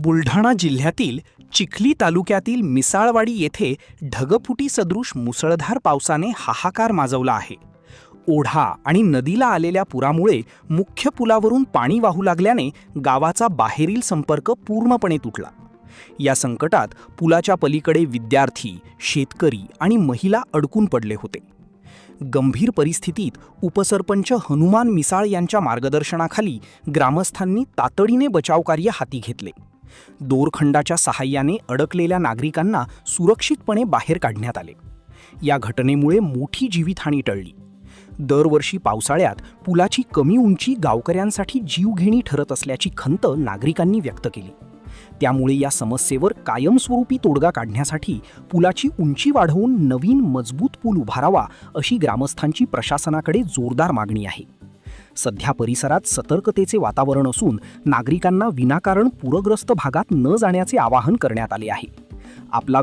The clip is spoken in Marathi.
बुलढाणा जिल्ह्यातील चिखली तालुक्यातील मिसाळवाडी येथे ढगफुटी सदृश मुसळधार पावसाने हाहाकार माजवला आहे. ओढा आणि नदीला आलेल्या पुरामुळे मुख्य पुलावरून पाणी वाहू लागल्याने गावाचा बाहेरील संपर्क पूर्णपणे तुटला. या संकटात पुलाच्या पलीकडे विद्यार्थी, शेतकरी आणि महिला अडकून पडले होते. गंभीर परिस्थितीत उपसरपंच हनुमान मिसाळ यांच्या मार्गदर्शनाखाली ग्रामस्थांनी तातडीने बचावकार्य हाती घेतले. दोरखंडाच्या सहाय्याने अडकलेल्या नागरिकांना सुरक्षितपणे बाहेर काढण्यात आले. या घटनेमुळे मोठी जीवितहानी टळली. दरवर्षी पावसाळ्यात पुलाची कमी उंची गावकऱ्यांसाठी जीवघेणी ठरत असल्याची खंत नागरिकांनी व्यक्त केली. त्यामुळे या समस्येवर कायमस्वरूपी तोडगा काढण्यासाठी पुलाची उंची वाढवून नवीन मजबूत पूल उभारावा अशी ग्रामस्थांची प्रशासनाकडे जोरदार मागणी आहे. सध्या परिसरात सतर्कतेचे वातावरण असून नागरिकांना विनाकारण पूरग्रस्त भागात न जाण्याचे आवाहन करण्यात आले आहे. आपला